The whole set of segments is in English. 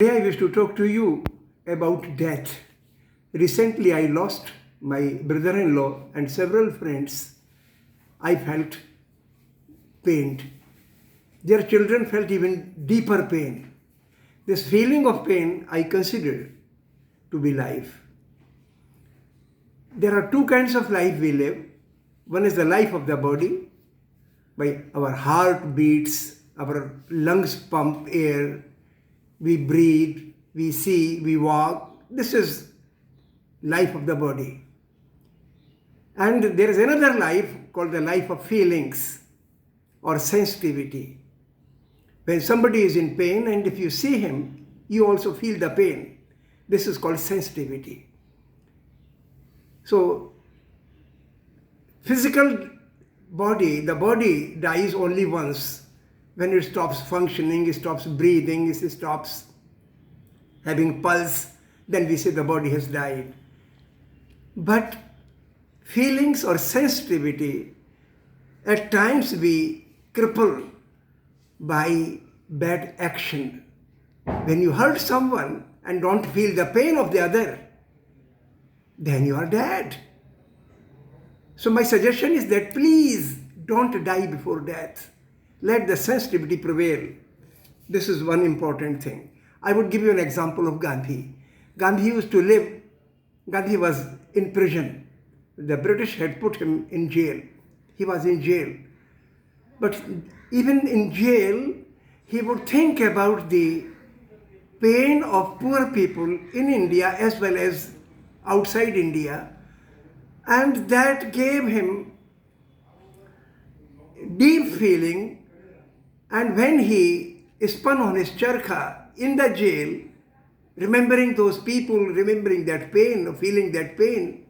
Today I wish to talk to you about death. Recently I lost my brother-in-law and several friends. I felt pained. Their children felt even deeper pain. This feeling of pain I consider to be life. There are two kinds of life we live. One is the life of the body, by our heart beats, our lungs pump air, we breathe, we see, we walk. This is life of the body. And there is another life called the life of feelings or sensitivity. When somebody is in pain and if you see him, you also feel the pain. This is called sensitivity. So, physical body, the body dies only once. When it stops functioning, it stops breathing, it stops having pulse, then we say the body has died. But feelings or sensitivity, at times we cripple by bad action. When you hurt someone and don't feel the pain of the other, then you are dead. So my suggestion is that please don't die before death. Let the sensitivity prevail. This is one important thing. I would give you an example of Gandhi. Gandhi used to live, Gandhi was in prison. The British had put him in jail. He was in jail. But even in jail, he would think about the pain of poor people in India as well as outside India. And that gave him deep feeling. And when he spun on his charkha in the jail, remembering those people, remembering that pain, feeling that pain,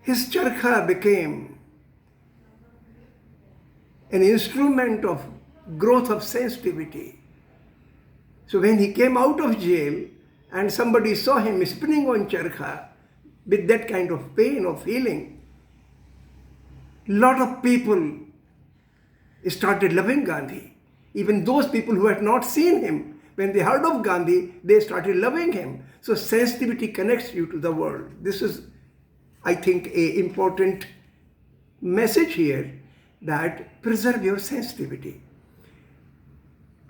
his charkha became an instrument of growth of sensitivity. So when he came out of jail and somebody saw him spinning on charkha with that kind of pain or feeling, lot of people started loving Gandhi. Even those people who had not seen him, when they heard of Gandhi, they started loving him. So sensitivity connects you to the world. This is, I think, an important message here, that preserve your sensitivity.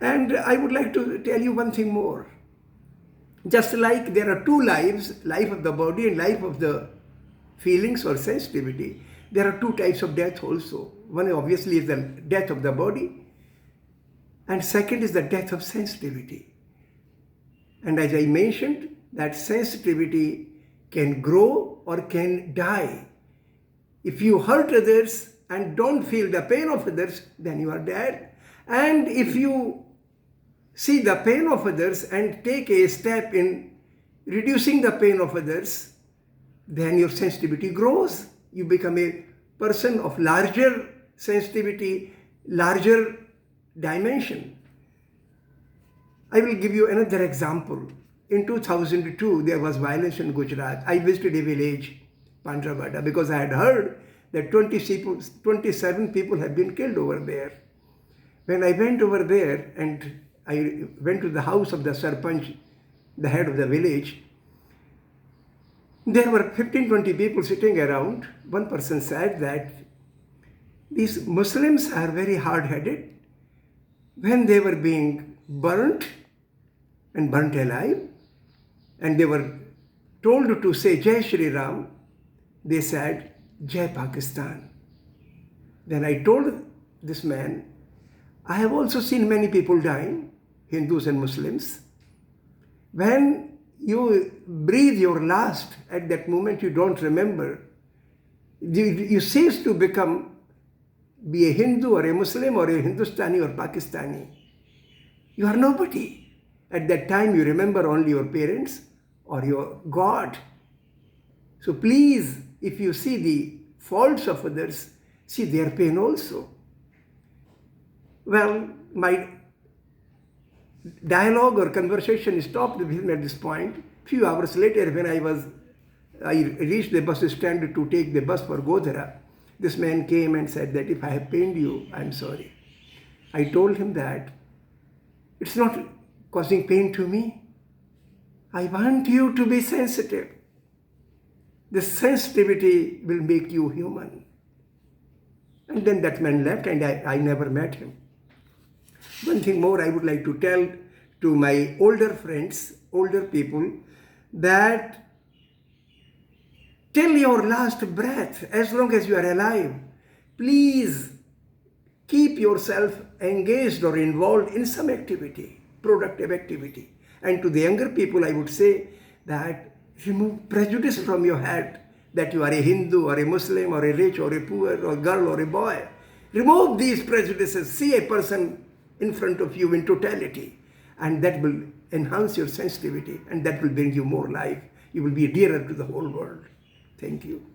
And I would like to tell you one thing more. Just like there are two lives, life of the body and life of the feelings or sensitivity, there are two types of death also. One obviously is the death of the body, and second is the death of sensitivity. And as I mentioned, that sensitivity can grow or can die. If you hurt others and don't feel the pain of others, then you are dead. And if you see the pain of others and take a step in reducing the pain of others, then your sensitivity grows. You become a person of larger sensitivity, larger dimension. I will give you another example. In 2002, there was violence in Gujarat. I visited a village, Panderwada, because I had heard that 27 people have been killed over there. When I went over there and I went to the house of the sarpanch, the head of the village, there were 15-20 people sitting around. One person said that these Muslims are very hard-headed. When they were being burnt and burnt alive, and they were told to say Jai Shri Ram, they said Jai Pakistan. Then I told this man, I have also seen many people dying, Hindus and Muslims. When you breathe your last, at that moment you don't remember. You cease to be a Hindu or a Muslim or a Hindustani or Pakistani. You are nobody. At that time you remember only your parents or your God. So please, if you see the faults of others, see their pain also. Well, my dialogue or conversation stopped with him at this point. Few hours later, when I reached the bus stand to take the bus for Godhra, this man came and said that if I have pained you, I'm sorry. I told him that it's not causing pain to me. I want you to be sensitive. This sensitivity will make you human. And then that man left, and I never met him. One thing more I would like to tell to my older friends, older people, that till your last breath, as long as you are alive, please keep yourself engaged or involved in some activity, productive activity. And to the younger people, I would say that remove prejudice from your head, that you are a Hindu or a Muslim or a rich or a poor or a girl or a boy. Remove these prejudices. See a person in front of you in totality, and that will enhance your sensitivity, and that will bring you more life. You will be dearer to the whole world. Thank you.